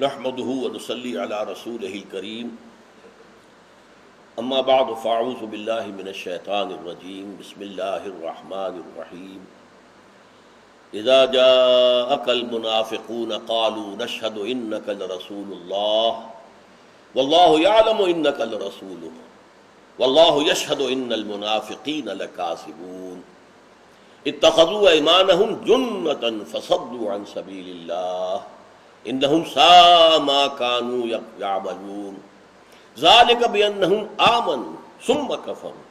نحمده ونصلي على رسوله الكريم اما بعد فاعوذ بالله من الشيطان الرجيم بسم الله الرحمن الرحيم اذا جاءك المنافقون قالوا نشهد انك لرسول الله والله يعلم انك لرسوله والله يشهد ان المنافقين لكاذبون اتخذوا ايمانهم جنة فصدوا عن سبيل الله انہم ساء ما كانوا يعملون ذلك بانہم آمنوا ثم كفروا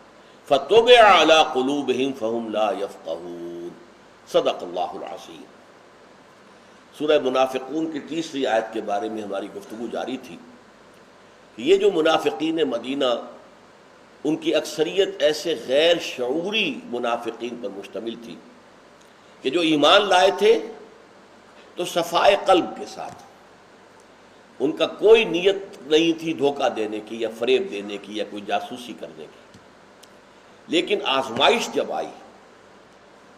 فطبع على قلوبهم فهم لا يفقهون صدق اللہ العظیم۔ سورہ منافقون کی تیسری آیت کے بارے میں ہماری گفتگو جاری تھی۔ یہ جو منافقین مدینہ، ان کی اکثریت ایسے غیر شعوری منافقین پر مشتمل تھی کہ جو ایمان لائے تھے تو صفائے قلب کے ساتھ، ان کا کوئی نیت نہیں تھی دھوکہ دینے کی یا فریب دینے کی یا کوئی جاسوسی کرنے کی، لیکن آزمائش جب آئی،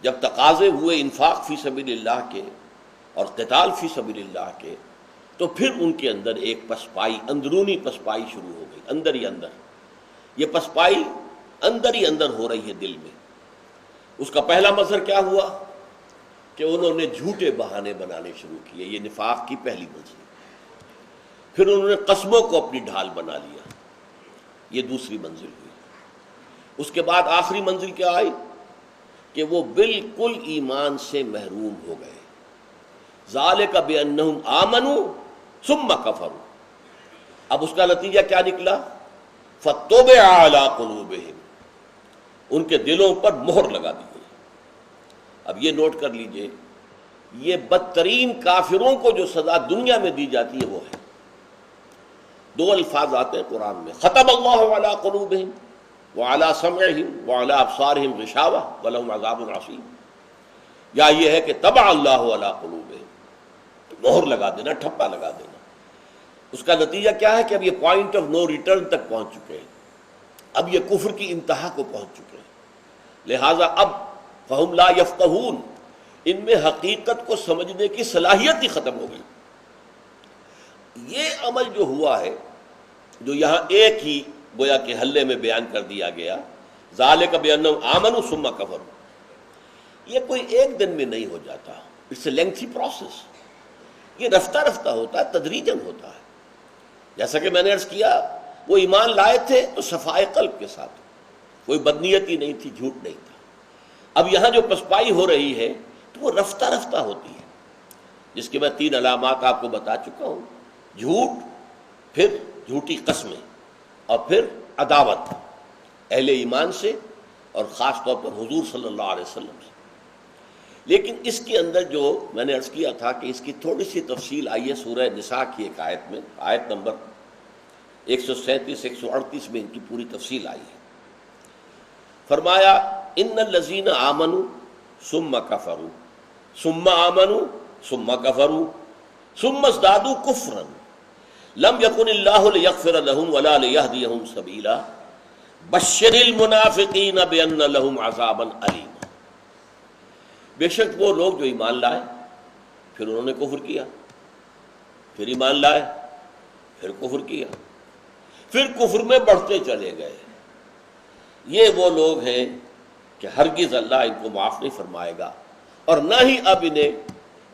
جب تقاضے ہوئے انفاق فی سبیل اللہ کے اور قتال فی سبیل اللہ کے، تو پھر ان کے اندر ایک پسپائی، اندرونی پسپائی شروع ہو گئی، اندر ہی اندر۔ یہ پسپائی اندر ہی اندر ہو رہی ہے دل میں۔ اس کا پہلا مظہر کیا ہوا کہ انہوں نے جھوٹے بہانے بنانے شروع کیے، یہ نفاق کی پہلی منزل۔ پھر انہوں نے قسموں کو اپنی ڈھال بنا لیا، یہ دوسری منزل ہوئی۔ اس کے بعد آخری منزل کیا آئی کہ وہ بالکل ایمان سے محروم ہو گئے۔ ذالک بانہم آمنوا ثم کفروا۔ اب اس کا نتیجہ کیا نکلا؟ فطبع علی قلوبہم، ان کے دلوں پر مہر لگا دی گئی۔ اب یہ نوٹ کر لیجئے، یہ بدترین کافروں کو جو سزا دنیا میں دی جاتی ہے وہ ہے، دو الفاظ آتے ہیں قرآن میں، ختم اللہ علی قلوبہم وعلی سمعہم وعلی ابصارہم غشاوہ ولہم عذاب عظیم، یا یہ ہے کہ طبع اللہ علی قلوبہم، مہر لگا دینا، ٹھپا لگا دینا۔ اس کا نتیجہ کیا ہے کہ اب یہ پوائنٹ آف نو ریٹرن تک پہنچ چکے ہیں، اب یہ کفر کی انتہا کو پہنچ چکے ہیں، لہٰذا اب فہم لا یفقہون، ان میں حقیقت کو سمجھنے کی صلاحیت ہی ختم ہو گئی۔ یہ عمل جو ہوا ہے، جو یہاں ایک ہی گویا کہ حلے میں بیان کر دیا گیا، ذالک بانہم آمنوا ثم کفروا، یہ کوئی ایک دن میں نہیں ہو جاتا، اٹس اے لینتھی پروسیس، یہ رفتہ رفتہ ہوتا ہے، تدریجاً ہوتا ہے۔ جیسا کہ میں نے عرض کیا، وہ ایمان لائے تھے تو صفائے قلب کے ساتھ، کوئی بدنیتی نہیں تھی، جھوٹ نہیں تھا۔ اب یہاں جو پسپائی ہو رہی ہے تو وہ رفتہ رفتہ ہوتی ہے، جس کے میں 3 علامات آپ کو بتا چکا ہوں، جھوٹ، پھر جھوٹی قسمیں، اور پھر عداوت اہل ایمان سے اور خاص طور پر حضور صلی اللہ علیہ وسلم سے۔ لیکن اس کے اندر جو میں نے عرض کیا تھا کہ اس کی تھوڑی سی تفصیل آئی ہے سورہ نساء کی ایک آیت میں، آیت نمبر 137 138 میں ان کی پوری تفصیل آئی ہے۔ فرمایا ان الذین آمنوا ثم کفروا ثم آمنوا ثم کفروا ثم ازدادوا کفرا لم یکن اللہ لیغفر لهم ولا لیہدیہم سبیلا بشر المنافقین بان لهم عذابا الیما۔ بے شک وہ لوگ جو ایمان لائے، پھر انہوں نے کفر کیا، پھر ایمان لائے، پھر کفر کیا، پھر کفر میں بڑھتے چلے گئے، یہ وہ لوگ ہیں کہ ہرگز اللہ ان کو معاف نہیں فرمائے گا، اور نہ ہی اب انہیں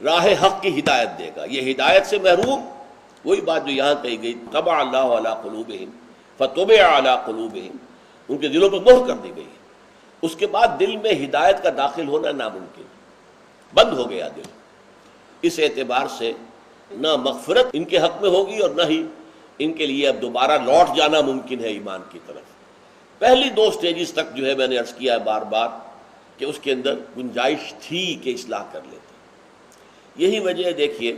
راہ حق کی ہدایت دے گا۔ یہ ہدایت سے محروم، وہی بات جو یہاں کہی گئی، طبع اللہ علی قلوبہم فطبع علی قلوبہم، ان کے دلوں پر مہر کر دی گئی۔ اس کے بعد دل میں ہدایت کا داخل ہونا ناممکن، بند ہو گیا دل۔ اس اعتبار سے نہ مغفرت ان کے حق میں ہوگی اور نہ ہی ان کے لیے اب دوبارہ لوٹ جانا ممکن ہے ایمان کی طرف۔ پہلی 2 سٹیجز تک جو ہے میں نے عرض کیا ہے بار بار کہ اس کے اندر گنجائش تھی کہ اصلاح کر لیتے۔ یہی وجہ دیکھیے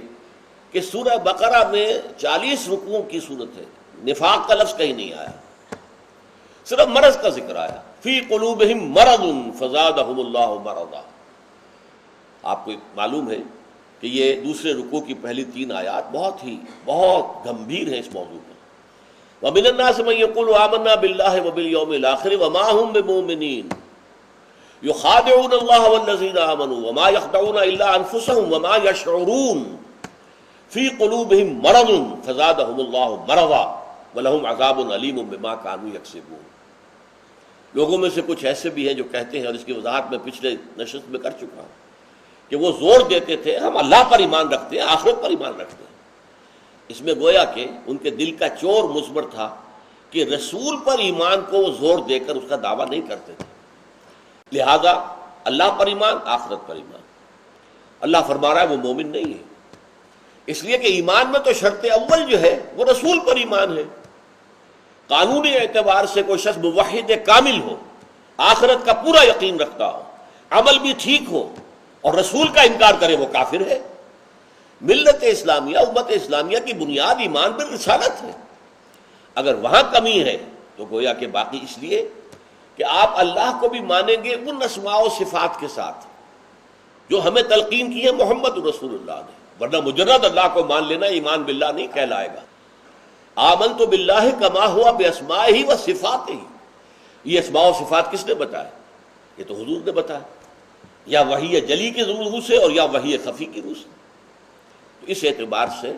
کہ سورہ بقرہ میں 40 رکوعوں کی صورت ہے، نفاق کا لفظ کہیں نہیں آیا، صرف مرض کا ذکر آیا، فی قلوبہم مرض فزادہم اللہ مرضا۔ آپ کو معلوم ہے کہ یہ دوسرے رکوع کی پہلی 3 آیات بہت گمبھیر ہیں اس موضوع پر۔ وَمِنَ النَّاسِ مَن يَقُولُ آمَنَّا بِاللَّهِ وَبِالْيَوْمِ الْآخِرِ وَمَا هُم بِمُؤْمِنِينَ يُخَادِعُونَ اللَّهَ وَالَّذِينَ آمَنُوا وَمَا يَخْدَعُونَ إِلَّا أَنفُسَهُمْ وَمَا يَشْعُرُونَ۔ فی قلوبہم مرض فزادہم اللہ مرضا ولہم عذاب علیم بما کانوا یکسبون۔ لوگوں میں سے کچھ ایسے بھی ہیں جو کہتے ہیں، اور اس کی وضاحت میں پچھلے نشست میں کر چکا ہوں، کہ وہ زور دیتے تھے ہم اللہ پر ایمان رکھتے ہیں، آخرت پر ایمان رکھتے ہیں۔ اس میں گویا کہ ان کے دل کا چور مثمر تھا کہ رسول پر ایمان کو وہ زور دے کر اس کا دعویٰ نہیں کرتے تھے، لہذا اللہ پر ایمان، آخرت پر ایمان۔ اللہ فرما رہا ہے وہ مومن نہیں ہے، اس لیے کہ ایمان میں تو شرط اول جو ہے وہ رسول پر ایمان ہے۔ قانونی اعتبار سے کوئی شخص موحد کامل ہو، آخرت کا پورا یقین رکھتا ہو، عمل بھی ٹھیک ہو، اور رسول کا انکار کرے وہ کافر ہے۔ ملت اسلامیہ، امت اسلامیہ کی بنیاد ایمان بالرسالت ہے۔ اگر وہاں کمی ہے تو گویا کہ باقی اس لیے کہ آپ اللہ کو بھی مانیں گے ان اسماء و صفات کے ساتھ جو ہمیں تلقین کی ہے محمد رسول اللہ نے، ورنہ مجرد اللہ کو مان لینا ایمان باللہ نہیں کہلائے گا۔ آمنت باللہ کما ہوا باسمائہ و صفاتہ، یہ اسماء و صفات کس نے بتایا؟ یہ تو حضور نے بتایا، یا وحی جلی کی روح سے اور یا وحی خفی کی روح سے۔ تو اس اعتبار سے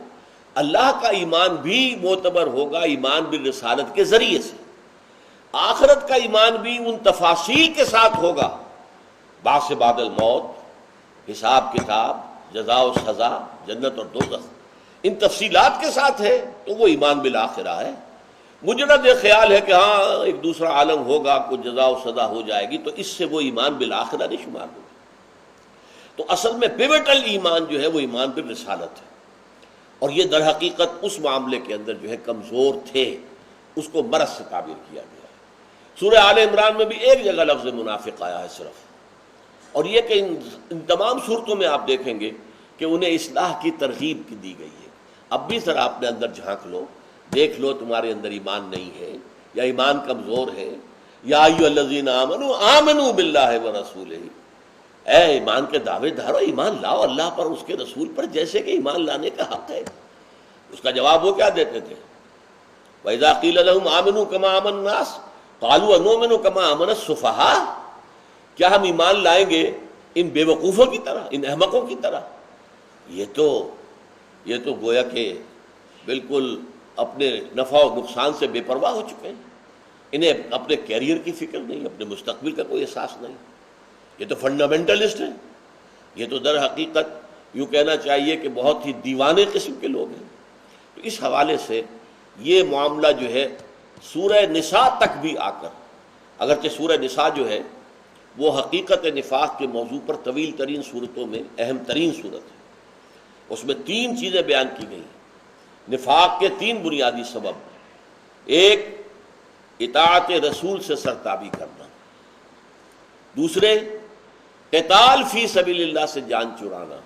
اللہ کا ایمان بھی معتبر ہوگا ایمان بالرسالت کے ذریعے سے، آخرت کا ایمان بھی ان تفاصیل کے ساتھ ہوگا، بعث بعد الموت، حساب کتاب، جزا و سزا، جنت اور دوزخ، ان تفصیلات کے ساتھ ہے تو وہ ایمان بالآخرہ ہے۔ مجرد یہ خیال ہے کہ ہاں ایک دوسرا عالم ہوگا، کوئی جزا و سزا ہو جائے گی، تو اس سے وہ ایمان بالآخرہ نہیں شمار ہوگا۔ تو اصل میں پیوٹل ایمان جو ہے وہ ایمان بالرسالت ہے، اور یہ در حقیقت اس معاملے کے اندر جو ہے کمزور تھے، اس کو مرض سے تعبیر کیا گیا ہے۔ سورہ آل عمران میں بھی ایک جگہ لفظ منافق آیا ہے صرف، اور یہ کہ ان تمام صورتوں میں آپ دیکھیں گے کہ انہیں اصلاح کی ترغیب کی دی گئی ہے۔ اب بھی ذرا اپنے اندر جھانک لو، دیکھ لو تمہارے اندر ایمان نہیں ہے یا ایمان کمزور ہے۔ یا ایھا الذین آمنوا آمنوا باللہ ورسولہ، اے ایمان کے دعوے دارو، ایمان لاؤ اللہ پر، اس کے رسول پر، جیسے کہ ایمان لانے کا حق ہے۔ اس کا جواب وہ کیا دیتے تھے؟ وَإِذَا قِيلَ لَهُمْ آمِنُوا كَمَا آمَنَ النَّاسُ قَالُوا أَنُؤْمِنُ كَمَا آمَنَ السُّفَهَاءُ، کیا ہم ایمان لائیں گے ان بے وقوفوں کی طرح، ان احمقوں کی طرح؟ یہ تو گویا کہ بالکل اپنے نفع و نقصان سے بے پرواہ ہو چکے ہیں، انہیں اپنے کیریئر کی فکر نہیں، اپنے مستقبل کا کوئی احساس نہیں۔ یہ تو فنڈامنٹلسٹ ہیں، یہ تو در حقیقت یوں کہنا چاہیے کہ بہت ہی دیوانے قسم کے لوگ ہیں۔ تو اس حوالے سے یہ معاملہ جو ہے سورہ نساء تک بھی آ کر، اگرچہ سورہ نساء جو ہے وہ حقیقت نفاق کے موضوع پر طویل ترین صورتوں میں اہم ترین صورت ہے، اس میں 3 چیزیں بیان کی گئی ہیں، نفاق کے 3 بنیادی سبب۔ ایک، اطاعت رسول سے سرتابی کرنا، دوسرے، قتال فی سبیل اللہ سے جان چرانا،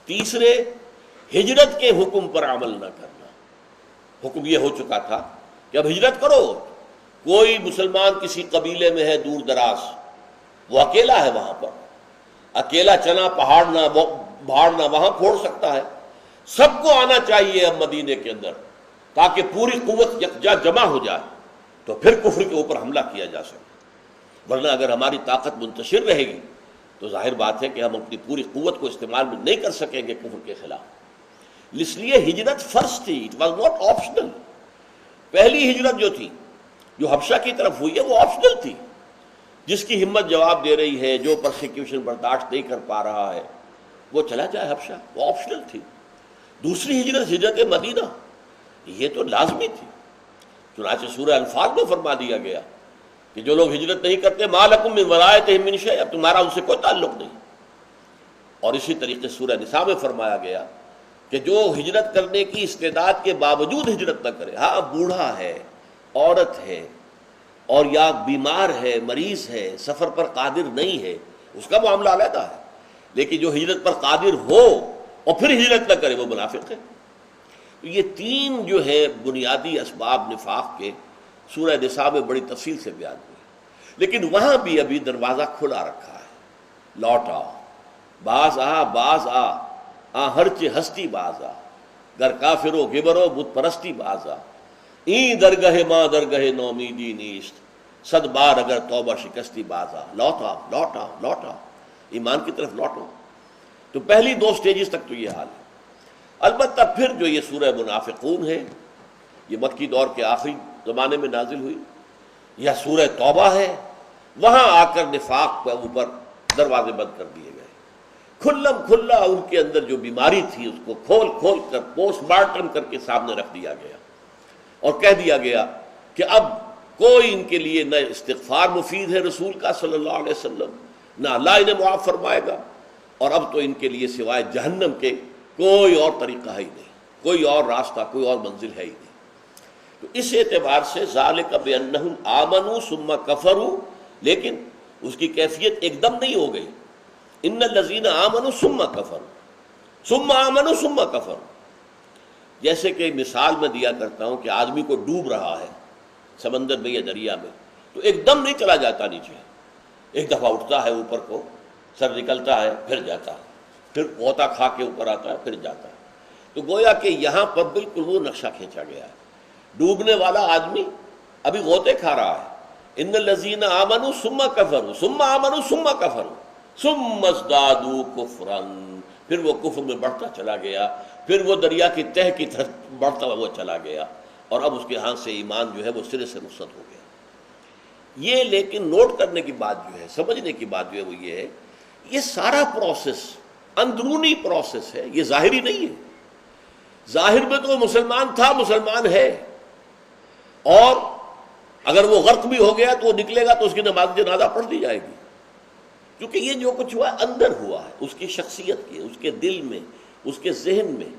تیسرے، ہجرت کے حکم پر عمل نہ کرنا۔ حکم یہ ہو چکا تھا کہ اب ہجرت کرو، کوئی مسلمان کسی قبیلے میں ہے دور دراز، وہ اکیلا ہے، وہاں پر اکیلا چنا پہاڑنا وہاں پھوڑ سکتا ہے، سب کو آنا چاہیے اب مدینے کے اندر، تاکہ پوری قوت یکجا جمع ہو جائے تو پھر کفر کے اوپر حملہ کیا جا سکے۔ ورنہ اگر ہماری طاقت منتشر رہے گی تو ظاہر بات ہے کہ ہم اپنی پوری قوت کو استعمال میں نہیں کر سکیں گے کفر کے خلاف۔ اس لیے ہجرت فرض تھی، اٹ واز ناٹ آپشنل۔ پہلی ہجرت جو تھی، جو حبشہ کی طرف ہوئی ہے، وہ آپشنل تھی۔ جس کی ہمت جواب دے رہی ہے، جو پرسیکیوشن برداشت نہیں کر پا رہا ہے، وہ چلا جائے حبشہ، وہ آپشنل تھی۔ دوسری ہجرت، ہجرت مدینہ، یہ تو لازمی تھی۔ چنانچہ سورہ انفال میں فرما دیا گیا کہ جو لوگ ہجرت نہیں کرتے، ما لکم من ولایتہم من شیء، اب تمہارا ان سے کوئی تعلق نہیں۔ اور اسی طریقے سورہ نساء میں فرمایا گیا کہ جو ہجرت کرنے کی استعداد کے باوجود ہجرت نہ کرے، ہاں بوڑھا ہے، عورت ہے، اور یا بیمار ہے، مریض ہے، سفر پر قادر نہیں ہے، اس کا معاملہ علیحدہ ہے، لیکن جو ہجرت پر قادر ہو اور پھر ہجرت نہ کرے وہ منافق ہے۔ یہ 3 جو ہے بنیادی اسباب نفاق کے سورہ نساء میں بڑی تفصیل سے بیان ہوئی، لیکن وہاں بھی ابھی دروازہ کھلا رکھا ہے، لوٹ آؤ، باز آ ہرچ ہستی باز آ، گر کافرو گبرو بت پرستی باز آ، این درگہ ماں درگہ نومیدی نیست، 100 بار اگر توبہ شکستی باز آ، لوٹ آؤ، ایمان کی طرف لوٹو۔ تو پہلی 2 سٹیجز تک تو یہ حال ہے۔ البتہ پھر جو یہ سورہ منافقون ہے یہ مکی دور کے آخری زمانے میں نازل ہوئی، یا سورہ توبہ ہے، وہاں آ کر نفاق کے اوپر دروازے بند کر دیے گئے، کھلم کھلا ان کے اندر جو بیماری تھی اس کو کھول کھول کر پوسٹ مارٹم کر کے سامنے رکھ دیا گیا، اور کہہ دیا گیا کہ اب کوئی ان کے لیے نہ استغفار مفید ہے رسول کا صلی اللہ علیہ وسلم، نہ اللہ انہیں معاف فرمائے گا، اور اب تو ان کے لیے سوائے جہنم کے کوئی اور طریقہ ہے ہی نہیں، کوئی اور راستہ، کوئی اور منزل ہے ہی نہیں۔ تو اس اعتبار سے ذالک بانہم آمنوا ثم کفروا، لیکن اس کی کیفیت ایک دم نہیں ہو گئی، ان الذین آمنوا ثم کفروا ثم آمنوا ثم کفروا۔ جیسے کہ مثال میں دیا کرتا ہوں کہ آدمی کو ڈوب رہا ہے سمندر میں یا دریا میں، تو ایک دم نہیں چلا جاتا نیچے، ایک دفعہ اٹھتا ہے اوپر کو، سر نکلتا ہے، پھر جاتا ہے، پھر غوطہ کھا کے اوپر آتا ہے، پھر جاتا ہے۔ تو گویا کہ یہاں پر بالکل وہ نقشہ کھینچا گیا ہے، ڈوبنے والا آدمی ابھی غوطے کھا رہا ہے، ان الذین آمنوا ثم کفروا ثم آمنوا ثم کفروا ثم ازدادوا کفرا، پھر وہ کفر میں بڑھتا چلا گیا، پھر وہ دریا کی تہہ کی طرف بڑھتا ہوا چلا گیا، اور اب اس کے ہاتھ سے ایمان جو ہے وہ سرے سے رخصت ہو گیا۔ یہ لیکن نوٹ کرنے کی بات جو ہے، سمجھنے کی بات جو ہے وہ یہ ہے، یہ سارا پروسیس اندرونی پروسیس ہے، یہ ظاہری نہیں ہے۔ ظاہر میں تو وہ مسلمان تھا، مسلمان ہے، اور اگر وہ غرق بھی ہو گیا تو وہ نکلے گا تو اس کی نماز جنازہ پڑھ دی جائے گی، کیونکہ یہ جو کچھ ہوا اندر ہوا ہے، اس کی شخصیت کے، اس کے دل میں، اس کے ذہن میں۔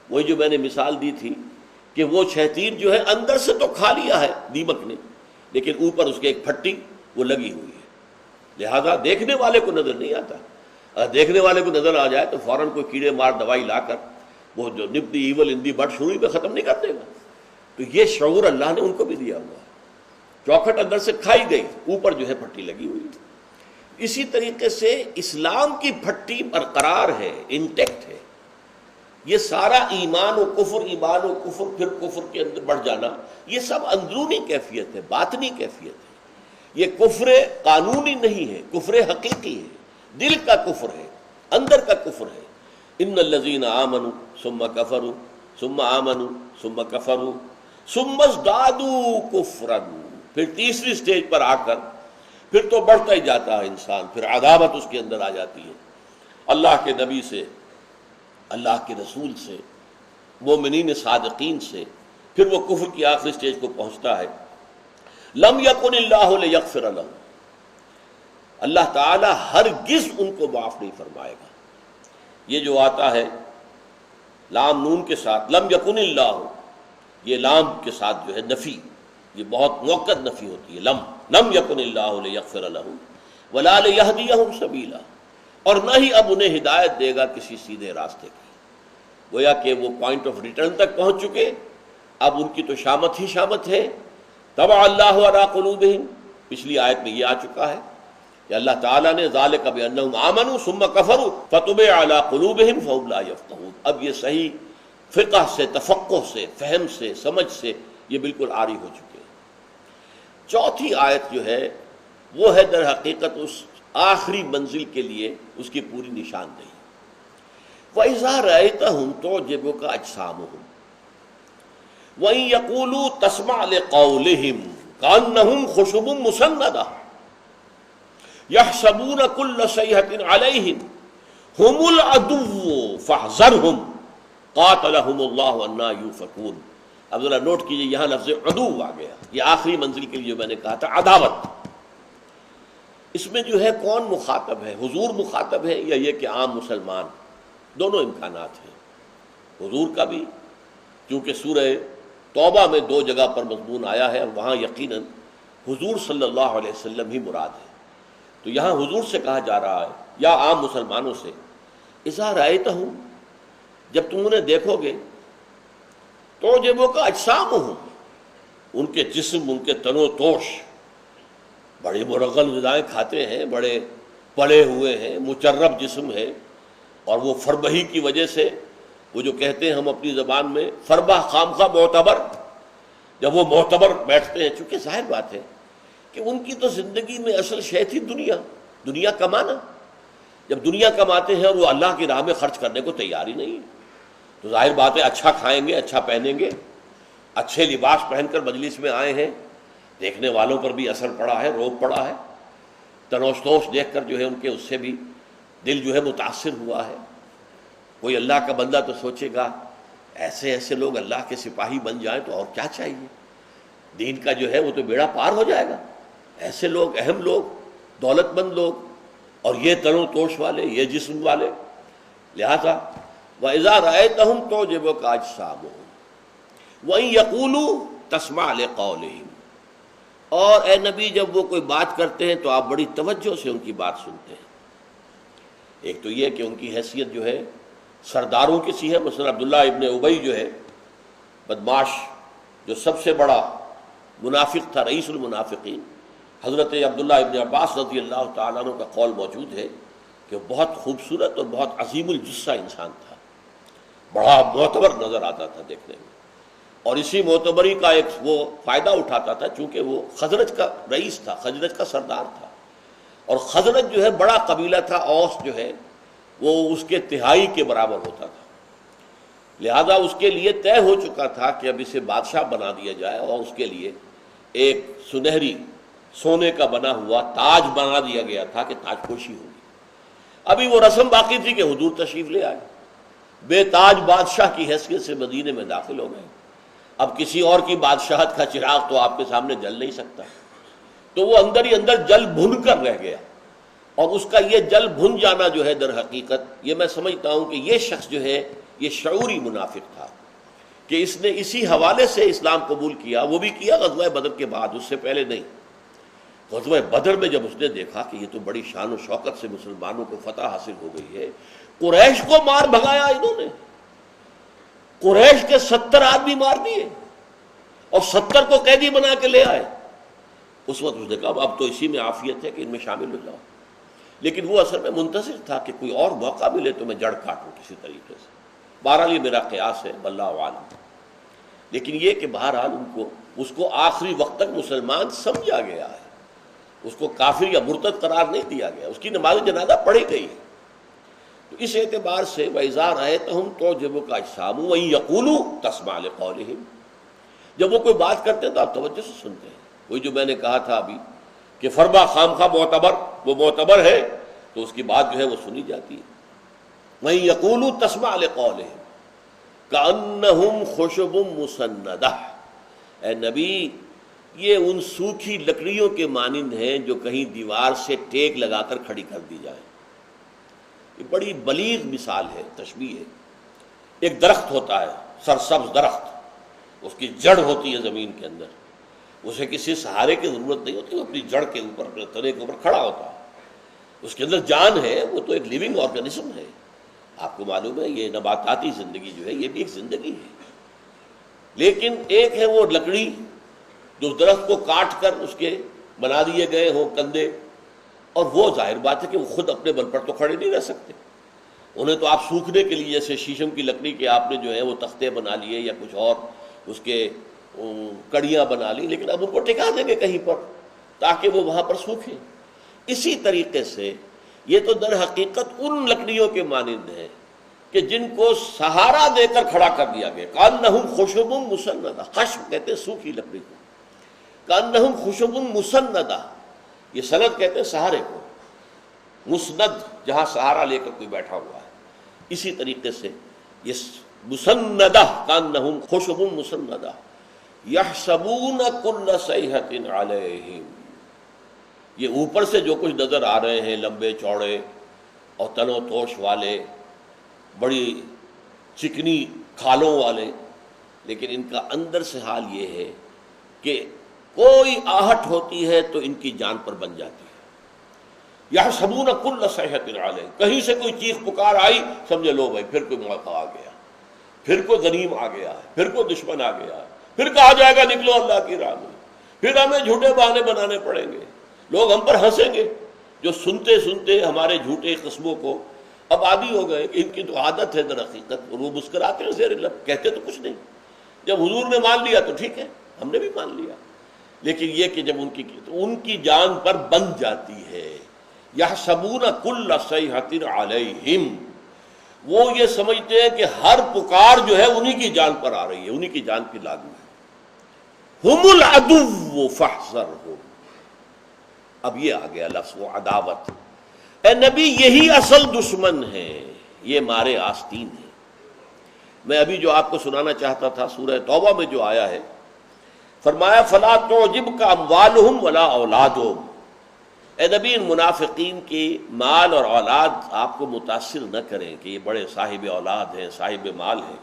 وہی جو میں نے مثال دی تھی کہ وہ شیطین جو ہے اندر سے تو کھا لیا ہے دیمک نے، لیکن اوپر اس کے ایک پھٹی وہ لگی ہوئی ہے، لہذا دیکھنے والے کو نظر نہیں آتا۔ اگر دیکھنے والے کو نظر آ جائے تو فوراً کوئی کیڑے مار دوائی لا کر وہ جو نب دی ایول ان دی بٹ شروع میں ختم نہیں کر دے گا۔ تو یہ شعور اللہ نے ان کو بھی دیا ہوا ہے، چوکھٹ اندر سے کھائی گئی، اوپر جو ہے پھٹی لگی ہوئی ہے۔ اسی طریقے سے اسلام کی پھٹی برقرار ہے، انٹیکٹ ہے۔ یہ سارا ایمان و کفر، ایمان و کفر، پھر کفر کے اندر بڑھ جانا، یہ سب اندرونی کیفیت ہے، باطنی کیفیت ہے۔ یہ کفر قانونی نہیں ہے، کفر حقیقی ہے، دل کا کفر ہے، اندر کا کفر ہے۔ ان الذین آمنوا ثم کفروا ثم آمنوا ثم کفروا ثم ازدادوا کفرا، پھر تیسری سٹیج پر آ کر پھر تو بڑھتا ہی جاتا ہے انسان، پھر عداوت اس کے اندر آ جاتی ہے اللہ کے نبی سے، اللہ کے رسول سے، مومنین صادقین سے، پھر وہ کفر کی آخری سٹیج کو پہنچتا ہے۔ لم یکن اللہ لیغفر لهم، اللہ تعالی ہرگز ان کو معاف نہیں فرمائے گا۔ یہ جو آتا ہے لام نون کے ساتھ، لم یکن اللہ، یہ لام کے ساتھ جو ہے نفی، یہ بہت موقت نفی ہوتی ہے، لم یکن اللہ لیغفر لهم ولا لیہدیہم سبیلا، اور نہ ہی اب انہیں ہدایت دے گا کسی سیدھے راستے کی۔ گویا کہ وہ پوائنٹ آف ریٹرن تک پہنچ چکے، اب ان کی تو شامت ہی شامت ہے۔ طبع اللہ علی قلوبہم، پچھلی آیت میں یہ آ چکا ہے کہ اللہ تعالیٰ نے ذالک بانہم آمنوا ثم کفروا فطبع علی قلوبہم فہم لا یفقہون، اب یہ صحیح فقہ سے، تفقہ سے، فہم سے، سمجھ سے یہ بالکل عاری ہو چکے ہیں۔ چوتھی آیت جو ہے وہ ہے در حقیقت اس آخری منزل کے لیے اس کی پوری نشاندہی۔ وَإِذَا رَأَيْتَهُمْ تُعْجِبُكَ أَجْسَامُهُمْ وَإِن يَقُولُوا تَسْمَعْ لِقَوْلِهِمْ كَأَنَّهُمْ خُشُبٌ مُّسَنَّدَةٌ يَحْسَبُونَ كُلَّ صَيْحَةٍ عَلَيْهِمْ هُمُ الْعَدُوُّ فَاحْذَرْهُمْ قَاتَلَهُمُ اللَّهُ أَنَّىٰ يُؤْفَكُونَ۔ اب ذرا نوٹ کیجئے، یہاں لفظ عدو آ گیا، یہ آخری منزل کے لیے میں نے کہا تھا عداوت۔ اس میں جو ہے کون مخاطب ہے؟ حضور مخاطب ہے یا یہ کہ عام مسلمان؟ دونوں امکانات ہیں، حضور کا بھی، کیونکہ سورہ توبہ میں 2 جگہ پر مضمون آیا ہے اور وہاں یقیناً حضور صلی اللہ علیہ وسلم ہی مراد ہے، تو یہاں حضور سے کہا جا رہا ہے یا عام مسلمانوں سے۔ اذا رأیتہم، جب تم انہیں دیکھو گے، تعجبک اجسامہم، ان کے جسم، ان کے تن و توش، بڑے مرغل غذائیں کھاتے ہیں، بڑے پڑے ہوئے ہیں، مچرب جسم ہے، اور وہ فربہی کی وجہ سے، وہ جو کہتے ہیں ہم اپنی زبان میں فربہ خامخواہ معتبر، جب وہ معتبر بیٹھتے ہیں، چونکہ ظاہر بات ہے کہ ان کی تو زندگی میں اصل شے تھی دنیا کمانا۔ جب دنیا کماتے ہیں اور وہ اللہ کی راہ میں خرچ کرنے کو تیار ہی نہیں ہے، تو ظاہر بات ہے اچھا کھائیں گے، اچھا پہنیں گے، اچھے لباس پہن کر مجلس میں آئے ہیں، دیکھنے والوں پر بھی اثر پڑا ہے، روب پڑا ہے، تنوش توش دیکھ کر جو ہے ان کے اس سے بھی دل جو ہے متاثر ہوا ہے۔ کوئی اللہ کا بندہ تو سوچے گا ایسے ایسے لوگ اللہ کے سپاہی بن جائیں تو اور کیا چاہیے، دین کا جو ہے وہ تو بیڑا پار ہو جائے گا۔ ایسے لوگ، اہم لوگ، دولت مند لوگ، اور یہ تنو توش والے، یہ جسم والے۔ لہذا وَإِذَا رَأَيْتَهُمْ تُعْجِبُكَ أَجْسَامُهُمْ وَإِن يَقُولُوا تَسْمَعْ لِقَوْلِهِمْ، اور اے نبی جب وہ کوئی بات کرتے ہیں تو آپ بڑی توجہ سے ان کی بات سنتے ہیں۔ ایک تو یہ کہ ان کی حیثیت جو ہے سرداروں کی سی ہے، مثلا عبداللہ ابن ابی جو ہے بدماش، جو سب سے بڑا منافق تھا، رئیس المنافقین، حضرت عبداللہ ابن عباس رضی اللہ تعالیٰ عنہ کا قول موجود ہے کہ وہ بہت خوبصورت اور بہت عظیم الجثہ انسان تھا، بڑا معتبر نظر آتا تھا دیکھنے میں، اور اسی معتبری کا ایک وہ فائدہ اٹھاتا تھا چونکہ وہ خزرج کا رئیس تھا، خزرج کا سردار تھا، اور خزرج جو ہے بڑا قبیلہ تھا، اوس جو ہے وہ اس کے تہائی کے برابر ہوتا تھا، لہذا اس کے لیے طے ہو چکا تھا کہ اب اسے بادشاہ بنا دیا جائے، اور اس کے لیے ایک سنہری سونے کا بنا ہوا تاج بنا دیا گیا تھا کہ تاج پوشی ہوگی۔ ابھی وہ رسم باقی تھی کہ حضور تشریف لے آئے، بے تاج بادشاہ کی حیثیت سے مدینے میں داخل ہو گئے۔ اب کسی اور کی بادشاہت کا چراغ تو آپ کے سامنے جل نہیں سکتا، تو وہ اندر ہی اندر جل بھن کر رہ گیا، اور اس کا یہ جل بھن جانا جو ہے در حقیقت یہ میں سمجھتا ہوں کہ یہ شخص جو ہے یہ شعوری منافق تھا کہ اس نے اسی حوالے سے اسلام قبول کیا، وہ بھی کیا غزوہ بدر کے بعد، اس سے پہلے نہیں۔ غزوہ بدر میں جب اس نے دیکھا کہ یہ تو بڑی شان و شوکت سے مسلمانوں کو فتح حاصل ہو گئی ہے، قریش کو مار بھگایا انہوں نے، قریش کے 70 آدمی مار دیے اور 70 کو قیدی بنا کے لے آئے۔ اس وقت اس نے کہا اب تو اسی میں عافیت ہے کہ ان میں شامل ہو جاؤ، لیکن وہ اصل میں منتظر تھا کہ کوئی اور موقع ملے تو میں جڑ کاٹوں کسی طریقے سے۔ بہرحال یہ میرا قیاس ہے، واللہ عالم، لیکن یہ کہ بہرحال اس کو آخری وقت تک مسلمان سمجھا گیا ہے، اس کو کافر یا مرتد قرار نہیں دیا گیا، اس کی نماز جنازہ پڑھی گئی ہے۔ تو اس اعتبار سے وَإِذَا رَأَيْتَهُمْ تُعْجِبُكَ أَجْسَامُهُمْ وَإِن يَقُولُوا تَسْمَعْ لِقَوْلِهِمْ، جب وہ کوئی بات کرتے ہیں تو آپ توجہ سے سنتے ہیں۔ وہی جو میں نے کہا تھا ابھی کہ فرما خامخواہ معتبر، وہ معتبر ہے تو اس کی بات جو ہے وہ سنی جاتی ہے۔ وَإِن يَقُولُوا تَسْمَعْ لِقَوْلِهِمْ كَأَنَّهُمْ خُشُبٌ مُّسَنَّدَةٌ، اے نبی یہ ان سوکھی لکڑیوں کے مانند ہیں جو کہیں دیوار سے ٹیک لگا کر کھڑی کر دی جائیں۔ یہ بڑی بلیغ مثال ہے، تشبیہ ہے۔ ایک درخت ہوتا ہے، سرسبز درخت، اس کی جڑ ہوتی ہے زمین کے اندر، اسے کسی سہارے کی ضرورت نہیں ہوتی، وہ اپنی جڑ کے اوپر، اپنے تنے کے اوپر کھڑا ہوتا ہے، اس کے اندر جان ہے، وہ تو ایک لیونگ آرگنزم ہے۔ آپ کو معلوم ہے یہ نباتاتی زندگی جو ہے یہ بھی ایک زندگی ہے، لیکن ایک ہے وہ لکڑی جو اس درخت کو کاٹ کر اس کے بنا دیے گئے ہوں کندے، اور وہ ظاہر بات ہے کہ وہ خود اپنے بل پر تو کھڑے نہیں رہ سکتے، انہیں تو آپ سوکھنے کے لیے جیسے شیشم کی لکڑی کے آپ نے جو ہے وہ تختے بنا لیے یا کچھ اور اس کے کڑیاں بنا لی، لیکن اب ان کو ٹکا دیں گے کہیں پر تاکہ وہ وہاں پر سوکھے۔ اسی طریقے سے یہ تو در حقیقت ان لکڑیوں کے مانند ہے کہ جن کو سہارا دے کر کھڑا کر دیا گیا۔ کأنہم خشب مسندہ، خشب کہتے ہیں سوکھی لکڑی کو، کأنہم خشب مسندہ، یہ سند کہتے ہیں سہارے کو، مسند جہاں سہارا لے کر کوئی بیٹھا ہوا ہے، اسی طریقے سے یہ مسندہ، کأنہم خشب مسندہ یحسبون کل صیحۃ علیہم، یہ اوپر سے جو کچھ نظر آ رہے ہیں لمبے چوڑے اور تن و توش والے، بڑی چکنی کھالوں والے، لیکن ان کا اندر سے حال یہ ہے کہ کوئی آہٹ ہوتی ہے تو ان کی جان پر بن جاتی ہے۔ یحسبون کل صیحۃ علیہم، کہیں سے کوئی چیخ پکار آئی سمجھے لو بھائی پھر کوئی موقع آ گیا، پھر کوئی غنیم آ گیا ہے، پھر کوئی دشمن آ گیا ہے، پھر کہا جائے گا نکلو اللہ کی راہ میں، پھر ہمیں جھوٹے بہانے بنانے پڑیں گے، لوگ ہم پر ہنسیں گے، جو سنتے سنتے ہمارے جھوٹے قسموں کو اب عادی ہو گئے کہ ان کی تو عادت ہے در حقیقت، اور وہ مسکراتے ہیں زیر لب، کہتے تو کچھ نہیں۔ جب حضور نے مان لیا تو ٹھیک ہے، ہم نے بھی مان لیا، لیکن یہ کہ جب ان کی جان پر بن جاتی ہے۔ یحسبون کل صیحۃ علیہم، وہ یہ سمجھتے ہیں کہ ہر پکار جو ہے انہی کی جان پر آ رہی ہے، انہی کی جان کی لاگو ہے۔ ہم العدو فاحذرہم، اب یہ آ گیا لفظ وہ عداوت۔ اے نبی یہی اصل دشمن ہے، یہ مارے آستین ہے۔ میں ابھی جو آپ کو سنانا چاہتا تھا سورہ توبہ میں جو آیا ہے، فرمایا فلا تعجبک اموالہم ولا اولادہم، اے نبی ان منافقین کی مال اور اولاد آپ کو متاثر نہ کریں کہ یہ بڑے صاحب اولاد ہیں، صاحب مال ہیں۔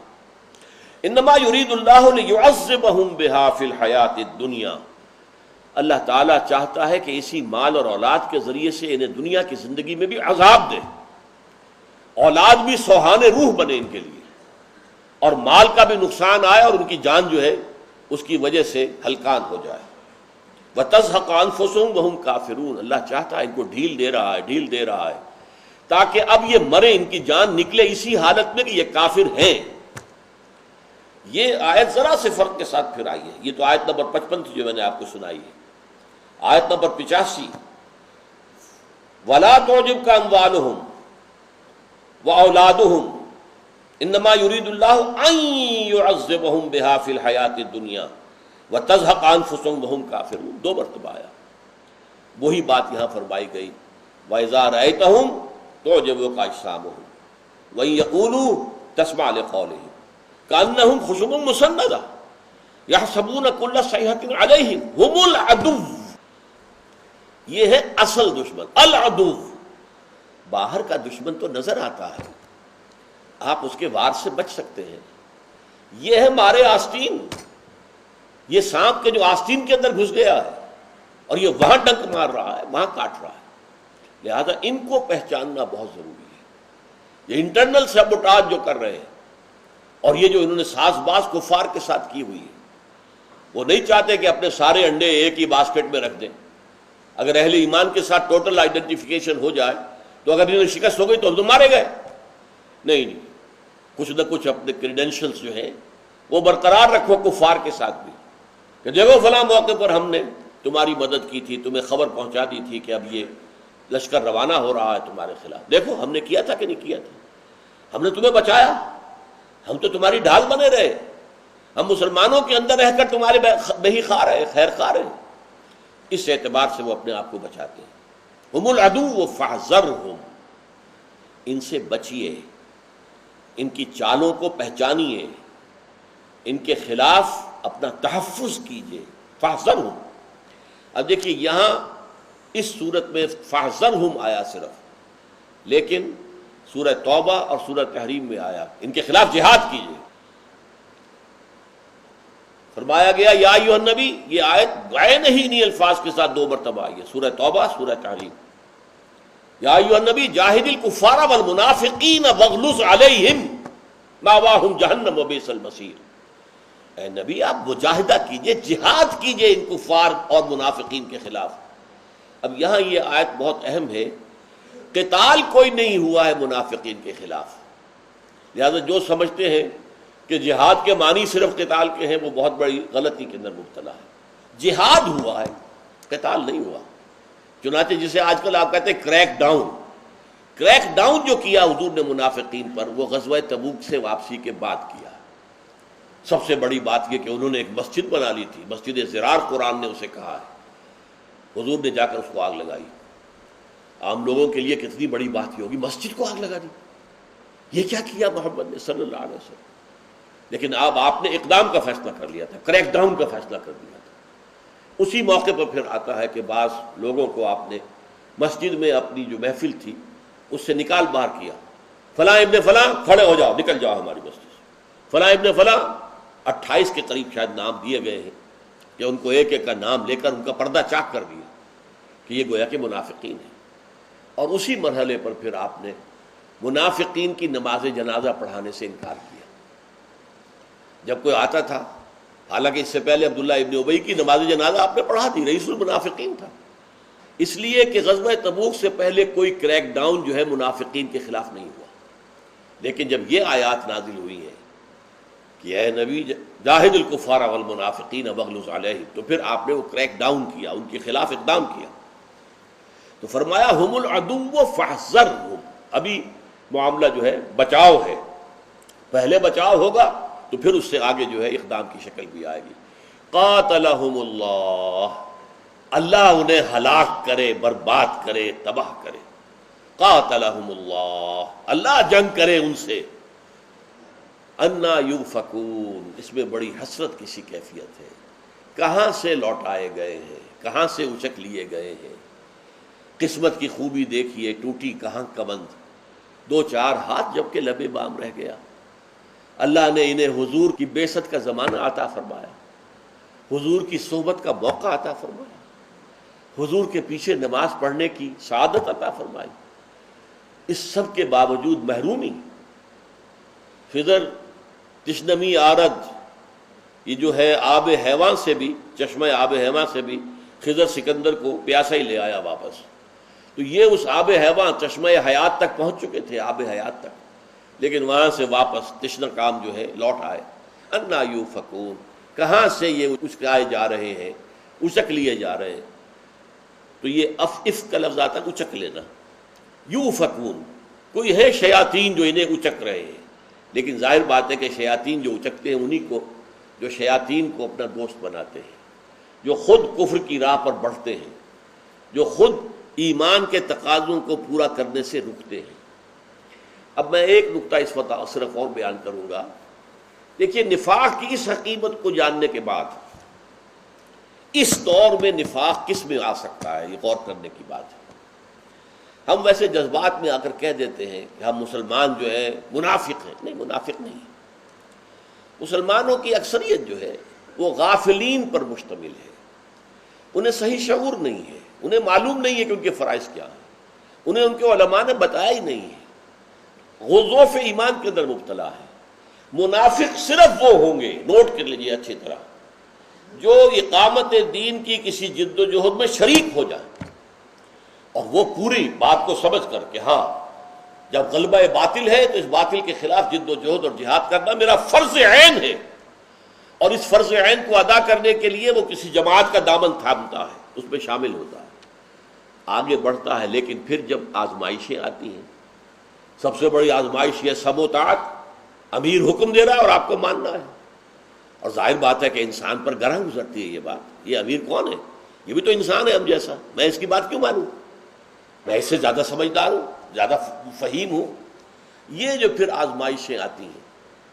انما یرید اللہ لیعذبہم بہا فی الحیات الدنیا، اللہ تعالیٰ چاہتا ہے کہ اسی مال اور اولاد کے ذریعے سے انہیں دنیا کی زندگی میں بھی عذاب دے، اولاد بھی سوہان روح بنے ان کے لیے، اور مال کا بھی نقصان آئے اور ان کی جان جو ہے اس کی وجہ سے ہلکان ہو جائے۔ وَتَزْهَقَ أَنفُسُهُمْ وَهُمْ كَافِرُونَ، اللہ چاہتا ہے ان کو ڈھیل دے رہا ہے تاکہ اب یہ مرے، ان کی جان نکلے اسی حالت میں کہ یہ کافر ہیں۔ یہ آیت ذرا سے فرق کے ساتھ پھر آئی ہے، یہ تو آیت نمبر 55 تھی جو میں نے آپ کو سنائی ہے۔ آیت نمبر 85 وَلَا تُعْجِبْكَ أَمْوَالُهُمْ وَأَوْلَادُهُمْ انما یرید اللہ ان یعذبہم بہا فی الحیات الدنیا وتزہق انفسہم وہم کافرون، دو مرتبہ آیا۔ وہی بات یہاں فرمائی گئی وَإِذَا رَأَيْتَهُمْ تُعْجِبُكَ أَجْسَامُهُمْ وَإِن يَقُولُوا تَسْمَعْ لِقَوْلِهِمْ كَأَنَّهُمْ خُشُبٌ مُّسَنَّدَةٌ يَحْسَبُونَ كُلَّ صَيْحَةٍ عَلَيْهِمْ هُمُ الْعَدُوُّ، یہ ہے اصل دشمن العدو۔ باہر کا دشمن تو نظر آتا ہے، آپ اس کے وار سے بچ سکتے ہیں، یہ ہے مارے آستین، یہ سانپ کے جو آستین کے اندر گھس گیا ہے اور یہ وہاں ڈنک مار رہا ہے، وہاں کاٹ رہا ہے، لہذا ان کو پہچاننا بہت ضروری ہے۔ یہ انٹرنل سیبوٹاج جو کر رہے ہیں اور یہ جو انہوں نے ساز باز کفار کے ساتھ کی ہوئی ہے، وہ نہیں چاہتے کہ اپنے سارے انڈے ایک ہی باسکٹ میں رکھ دیں۔ اگر اہل ایمان کے ساتھ ٹوٹل آئیڈینٹیفیکیشن ہو جائے تو اگر انہیں شکست ہو گئی تو ہم تو مارے گئے، نہیں، کچھ نہ کچھ اپنے کریڈینشلز جو ہیں وہ برقرار رکھو کفار کے ساتھ بھی، کہ دیکھو فلاں موقع پر ہم نے تمہاری مدد کی تھی، تمہیں خبر پہنچا دی تھی کہ اب یہ لشکر روانہ ہو رہا ہے تمہارے خلاف، دیکھو ہم نے کیا تھا کہ نہیں کیا تھا، ہم نے تمہیں بچایا، ہم تو تمہاری ڈھال بنے رہے، ہم مسلمانوں کے اندر رہ کر تمہارے بہی خواہ رہے، خیر خواہ رہے۔ اس اعتبار سے وہ اپنے آپ کو بچاتے ہیں۔ ہم العدو فاحذرہم، ان سے بچیے، ان کی چالوں کو پہچانیے، ان کے خلاف اپنا تحفظ کیجیے۔ فاحذرہم، اب دیکھیے یہاں اس صورت میں فاحذرہم آیا صرف، لیکن سورہ توبہ اور سورہ تحریم میں آیا ان کے خلاف جہاد کیجیے۔ فرمایا گیا یا ایھا النبی، یہ آیت غائن ہی نہیں الفاظ کے ساتھ دو مرتبہ آئی ہے، سورہ توبہ سورہ تحریم۔ یا ایھا النبی جاہد الکفار والمنافقین واغلظ علیہم مأواہم جہنم وبئس المصیر، اے نبی آپ مجاہدہ کیجئے، جہاد کیجئے ان کفار اور منافقین کے خلاف۔ اب یہاں یہ آیت بہت اہم ہے، قتال کوئی نہیں ہوا ہے منافقین کے خلاف، لہذا جو سمجھتے ہیں کہ جہاد کے معنی صرف قتال کے ہیں وہ بہت بڑی غلطی کے اندر مبتلا ہے۔ جہاد ہوا ہے، قتال نہیں ہوا۔ چنانچہ جسے آج کل آپ کہتے ہیں کریک ڈاؤن جو کیا حضور نے منافقین پر، وہ غزوہ تبوک سے واپسی کے بعد کیا۔ سب سے بڑی بات یہ کہ انہوں نے ایک مسجد بنا لی تھی، مسجد زرار قرآن نے اسے کہا ہے، حضور نے جا کر اس کو آگ لگائی۔ عام لوگوں کے لیے کتنی بڑی بات یہ ہوگی، مسجد کو آگ لگا دی، یہ کیا کیا محمد نے صلی اللہ علیہ وسلم، لیکن اب آپ نے اقدام کا فیصلہ کر لیا تھا، کریک ڈاؤن کا فیصلہ کر دیا تھا۔ اسی موقع پر پھر آتا ہے کہ بعض لوگوں کو آپ نے مسجد میں اپنی جو محفل تھی اس سے نکال باہر کیا، فلاں ابن فلاں کھڑے ہو جاؤ، نکل جاؤ ہماری مسجد سے، فلاں ابن فلاں 28 کے قریب شاید نام دیے گئے ہیں کہ ان کو ایک ایک کا نام لے کر ان کا پردہ چاک کر دیا کہ یہ گویا کہ منافقین ہیں۔ اور اسی مرحلے پر پھر آپ نے منافقین کی نماز جنازہ پڑھانے سے انکار کیا۔ جب کوئی آتا تھا، حالانکہ اس سے پہلے عبداللہ ابن ابی کی نماز جنازہ آپ نے پڑھا دی، رئیس المنافقین تھا، اس لیے کہ غزوہ تبوک سے پہلے کوئی کریک ڈاؤن جو ہے منافقین کے خلاف نہیں ہوا۔ لیکن جب یہ آیات نازل ہوئی ہیں کہ اے نبی جاہد الکفار والمنافقین واغلظ علیہم، تو پھر آپ نے وہ کریک ڈاؤن کیا، ان کے خلاف اقدام کیا۔ تو فرمایا ہم العدو فاحذرہم، ابھی معاملہ جو ہے بچاؤ ہے، پہلے بچاؤ ہوگا تو پھر اس سے آگے جو ہے اقدام کی شکل بھی آئے گی۔ قاتلہم اللہ، اللہ انہیں ہلاک کرے، برباد کرے، تباہ کرے۔ قاتلہم اللہ، اللہ جنگ کرے ان سے۔ انا یؤفکون، اس میں بڑی حسرت کی سی کیفیت ہے، کہاں سے لوٹائے گئے ہیں، کہاں سے اچک لیے گئے ہیں۔ قسمت کی خوبی دیکھیے، ٹوٹی کہاں کمند، دو چار ہاتھ جبکہ لبے بام رہ گیا۔ اللہ نے انہیں حضور کی بعثت کا زمانہ عطا فرمایا، حضور کی صحبت کا موقع عطا فرمایا، حضور کے پیچھے نماز پڑھنے کی سعادت عطا فرمائی، اس سب کے باوجود محرومی۔ خضر تشنمی آرد، یہ جو ہے آب حیوان سے بھی، چشمہ آب حیوان سے بھی خضر سکندر کو پیاسا ہی لے آیا واپس، تو یہ اس آب حیوان چشمہ حیات تک پہنچ چکے تھے، آب حیات تک، لیکن وہاں سے واپس تشنہ کام جو ہے لوٹ آئے۔ انا یؤفکون، کہاں سے یہ اچکائے جا رہے ہیں، اچک لیے جا رہے ہیں۔ تو یہ افک کا لفظ آتا ہے اچک لینا، یؤفکون، کوئی ہے شیاطین جو انہیں اچک رہے ہیں، لیکن ظاہر بات ہے کہ شیاطین جو اچکتے ہیں انہی کو، جو شیاطین کو اپنا دوست بناتے ہیں، جو خود کفر کی راہ پر بڑھتے ہیں، جو خود ایمان کے تقاضوں کو پورا کرنے سے رکتے ہیں۔ اب میں ایک نقطہ اس وقت صرف اور بیان کروں گا۔ دیکھیے، نفاق کی اس حقیقت کو جاننے کے بعد اس دور میں نفاق کس میں آ سکتا ہے، یہ غور کرنے کی بات ہے۔ ہم ویسے جذبات میں آ کر کہہ دیتے ہیں کہ ہم مسلمان جو ہے منافق ہیں، نہیں، منافق نہیں ہے۔ مسلمانوں کی اکثریت جو ہے وہ غافلین پر مشتمل ہے، انہیں صحیح شعور نہیں ہے، انہیں معلوم نہیں ہے کہ ان کے فرائض کیا ہیں، انہیں ان کے علماء نے بتایا ہی نہیں ہے، غضوف ایمان کے اندر مبتلا ہے۔ منافق صرف وہ ہوں گے، نوٹ کر لیجیے اچھی طرح، جو اقامت دین کی کسی جد و جہد میں شریک ہو جائے، اور وہ پوری بات کو سمجھ کر کہ ہاں جب غلبہ باطل ہے تو اس باطل کے خلاف جد و جہد اور جہاد کرنا میرا فرض عین ہے، اور اس فرض عین کو ادا کرنے کے لیے وہ کسی جماعت کا دامن تھامتا ہے، اس میں شامل ہوتا ہے، آگے بڑھتا ہے۔ لیکن پھر جب آزمائشیں آتی ہیں، سب سے بڑی آزمائش یہ سم و طاعت، امیر حکم دے رہا ہے اور آپ کو ماننا ہے، اور ظاہر بات ہے کہ انسان پر گرہ گزرتی ہے یہ بات، یہ امیر کون ہے، یہ بھی تو انسان ہے ہم جیسا، میں اس کی بات کیوں مانوں، میں اس سے زیادہ سمجھدار ہوں، زیادہ فہیم ہوں۔ یہ جو پھر آزمائشیں آتی ہیں،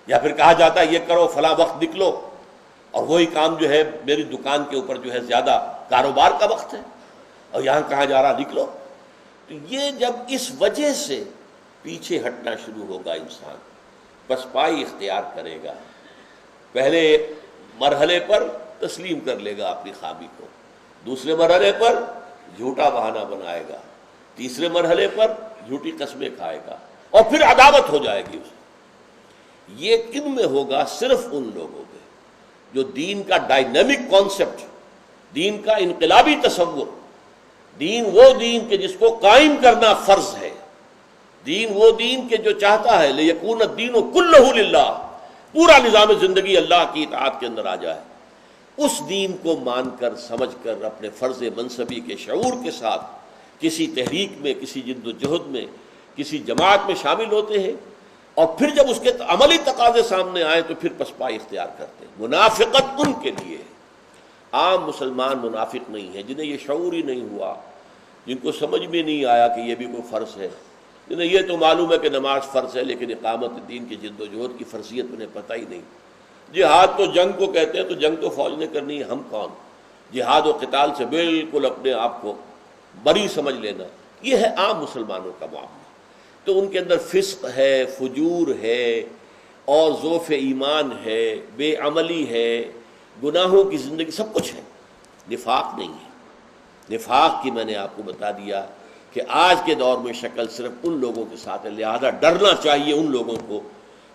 یا پھر کہا جاتا ہے یہ کرو فلاں وقت نکلو، اور وہی کام جو ہے میری دکان کے اوپر جو ہے زیادہ کاروبار کا وقت ہے، اور یہاں کہا جا رہا نکلو، تو یہ جب اس وجہ سے پیچھے ہٹنا شروع ہوگا انسان، پسپائی اختیار کرے گا، پہلے مرحلے پر تسلیم کر لے گا اپنی خامی کو، دوسرے مرحلے پر جھوٹا بہانہ بنائے گا، تیسرے مرحلے پر جھوٹی قسمیں کھائے گا، اور پھر عداوت ہو جائے گی اسے۔ یہ کن میں ہوگا؟ صرف ان لوگوں میں جو دین کا ڈائنامک کانسیپٹ، دین کا انقلابی تصور، دین وہ دین کہ جس کو قائم کرنا فرض ہے، دین وہ دین کہ جو چاہتا ہے لیکون الدین کلہ للہ، پورا نظام زندگی اللہ کی اطاعت کے اندر آ جائے، اس دین کو مان کر سمجھ کر اپنے فرض منصبی کے شعور کے ساتھ کسی تحریک میں، کسی جد و جہد میں، کسی جماعت میں شامل ہوتے ہیں، اور پھر جب اس کے عملی تقاضے سامنے آئے تو پھر پسپائی اختیار کرتے ہیں۔ منافقت ان کے لیے ہے، عام مسلمان منافق نہیں ہے، جنہیں یہ شعور ہی نہیں ہوا، جن کو سمجھ میں نہیں آیا کہ یہ بھی کوئی فرض ہے، جنہیں یہ تو معلوم ہے کہ نماز فرض ہے لیکن اقامت دین کی جد و جہد کی فرضیت انہیں پتہ ہی نہیں۔ جہاد تو جنگ کو کہتے ہیں، تو جنگ تو فوج نے کرنی ہے، ہم کون؟ جہاد و قتال سے بالکل اپنے آپ کو بری سمجھ لینا، یہ ہے عام مسلمانوں کا معاملہ۔ تو ان کے اندر فسق ہے، فجور ہے، اور ضعف ایمان ہے، بے عملی ہے، گناہوں کی زندگی، سب کچھ ہے، نفاق نہیں ہے۔ نفاق کی میں نے آپ کو بتا دیا کہ آج کے دور میں شکل صرف ان لوگوں کے ساتھ ہے، لہذا ڈرنا چاہیے ان لوگوں کو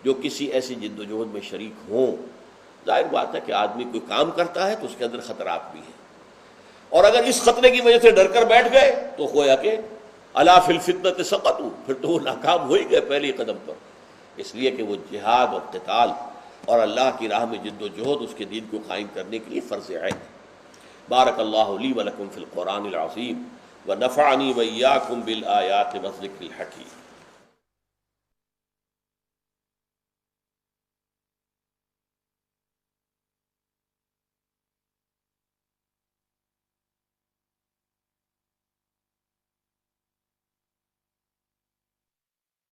جو کسی ایسی جد و جہد میں شریک ہوں۔ ظاہر بات ہے کہ آدمی کوئی کام کرتا ہے تو اس کے اندر خطرات بھی ہیں، اور اگر اس خطرے کی وجہ سے ڈر کر بیٹھ گئے تو گویا کہ الا فی الفتنۃ سقطوا، پھر تو وہ ناکام ہو ہی گئے پہلے قدم پر۔ اس لیے کہ وہ جہاد اور قتال اور اللہ کی راہ میں جد و جہد اس کے دین کو قائم کرنے کے لیے فرض عین ہے۔ بارک اللہ لی ولکم فی القرآن العظیم ونفعنی وإیاکم بالآیات والذکر الحکیم۔